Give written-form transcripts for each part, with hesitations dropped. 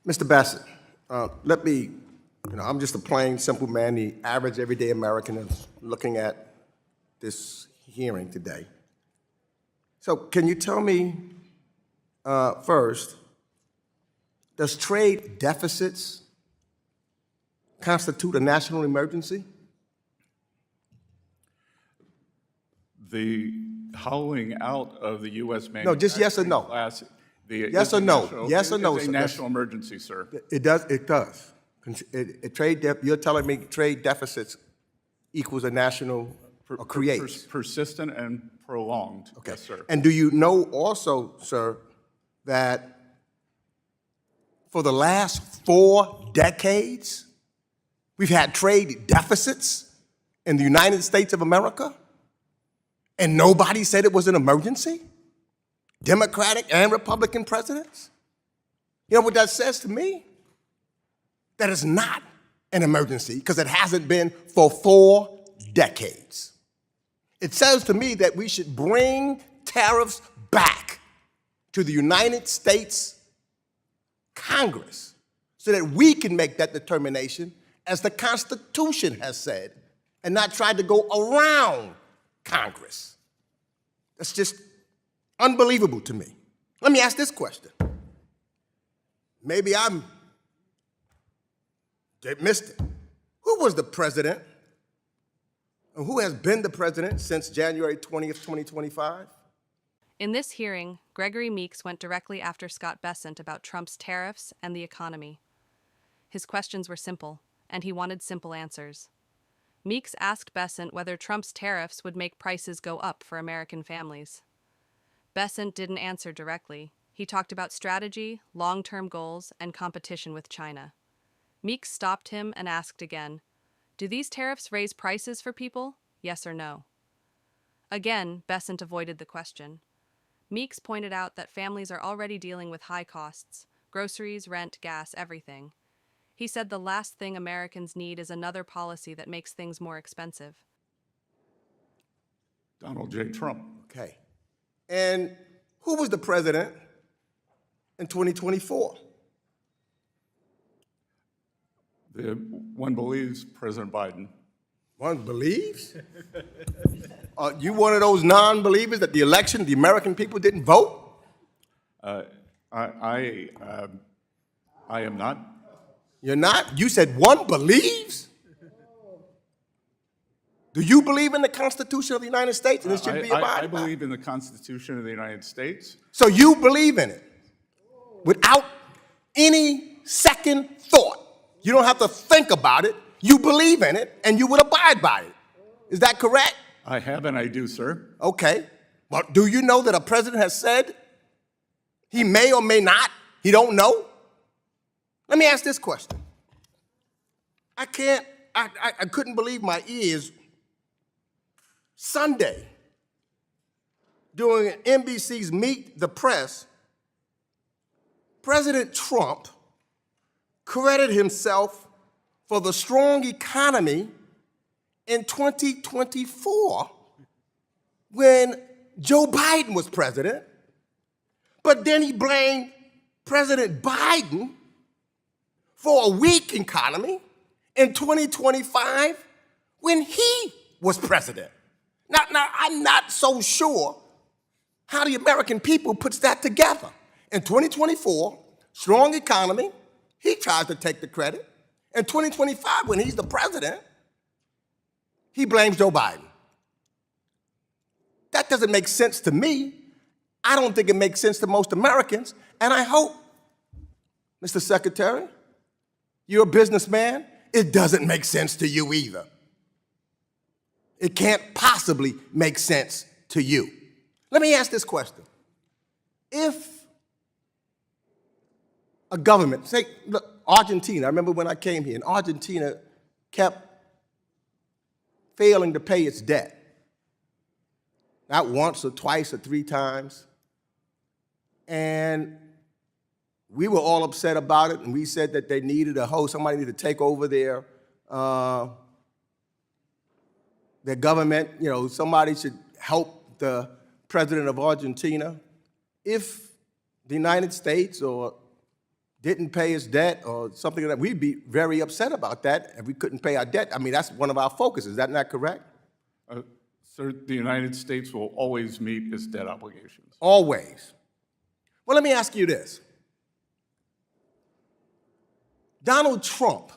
Mr. Bessent, I'm just a plain, simple man, the average, everyday American is looking at this hearing today. So can you tell me, first, does trade deficits constitute a national emergency? The hollowing out of the U.S. manufacturing No, just yes or no. class. Yes or no? Yes or no, It's a sir? national emergency, sir. It does. It does. You're telling me trade deficits equals a national or creates? Persistent and prolonged. Okay. Yes, sir. And do you know also, sir, that for the last 4 decades, we've had trade deficits in the United States of America, and nobody said it was an emergency? Democratic and Republican presidents? You know what that says to me? That it's not an emergency because it hasn't been for 4 decades. It says to me that we should bring tariffs back to the United States Congress so that we can make that determination as the Constitution has said and not try to go around Congress. That's just unbelievable to me. Let me ask this question. Maybe I missed it. Who was the president and who has been the president since January 20th, 2025? In this hearing, Gregory Meeks went directly after Scott Bessent about Trump's tariffs and the economy. His questions were simple, and he wanted simple answers. Meeks asked Bessent whether Trump's tariffs would make prices go up for American families. Bessent didn't answer directly. He talked about strategy, long-term goals, and competition with China. Meeks stopped him and asked again, "Do these tariffs raise prices for people? Yes or no?" Again, Bessent avoided the question. Meeks pointed out that families are already dealing with high costs: groceries, rent, gas, everything. He said the last thing Americans need is another policy that makes things more expensive. Donald J. Trump. Okay. And who was the president in 2024? One believes President Biden. One believes? Are you one of those non-believers that the election, the American people didn't vote? I am not. You're not? You said one believes? Do you believe in the Constitution of the United States and it should be abided I by? believe in the Constitution of the United States. So you believe in it without any second thought. You don't have to think about it. You believe in it and you would abide by it. Is that correct? I have and I do, sir. Okay. But do you know that a president has said he may or may not? He don't know? Let me ask this question. I couldn't believe my ears. Sunday, during NBC's Meet the Press, President Trump credited himself for the strong economy in 2024 when Joe Biden was president, but then he blamed President Biden for a weak economy in 2025 when he was president. Now, I'm not so sure how the American people puts that together. In 2024, strong economy, he tries to take the credit. In 2025, when he's the president, he blames Joe Biden. That doesn't make sense to me. I don't think it makes sense to most Americans. And I hope, Mr. Secretary, you're a businessman, it doesn't make sense to you either. It can't possibly make sense to you. Let me ask this question. If a government, say, look, Argentina, I remember when I came here, and Argentina kept failing to pay its debt. Not once or twice or 3 times. And we were all upset about it, and we said that they needed somebody needed to take over their government. You know, somebody should help the president of Argentina. If the United States or didn't pay his debt or something like that, we'd be very upset about that if we couldn't pay our debt. I mean, that's one of our focuses. Is that not correct? Sir, the United States will always meet its debt obligations. Always. Well, let me ask you this. Donald Trump,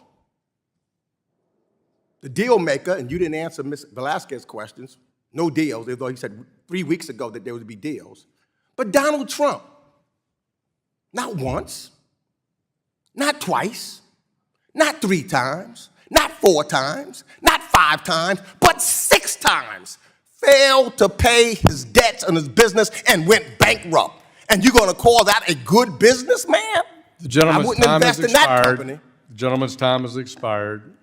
the deal maker, and you didn't answer Ms. Velasquez's questions, no deals, although he said 3 weeks ago that there would be deals. But Donald Trump, not once, not twice, not 3 times, not 4 times, not 5 times, but 6 times failed to pay his debts on his business and went bankrupt. And you're going to call that a good businessman? The gentleman's I wouldn't time has invest in that expired. company. The gentleman's time has expired.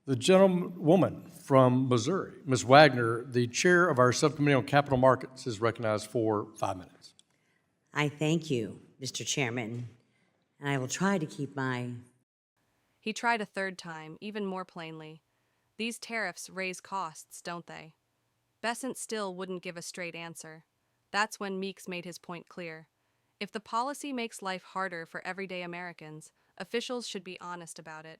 The gentlewoman from Missouri, Ms. Wagner, the chair of our subcommittee on capital markets, is recognized for 5 minutes. I thank you, Mr. Chairman, and I will try to keep my... He tried a third time, even more plainly. These tariffs raise costs, don't they? Bessent still wouldn't give a straight answer. That's when Meeks made his point clear. If the policy makes life harder for everyday Americans, officials should be honest about it.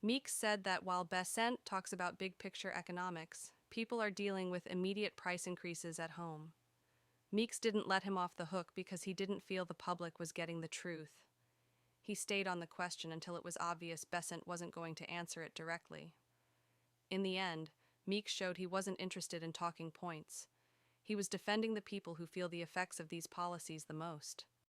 Meeks said that while Bessent talks about big-picture economics, people are dealing with immediate price increases at home. Meeks didn't let him off the hook because he didn't feel the public was getting the truth. He stayed on the question until it was obvious Bessent wasn't going to answer it directly. In the end, Meeks showed he wasn't interested in talking points. He was defending the people who feel the effects of these policies the most.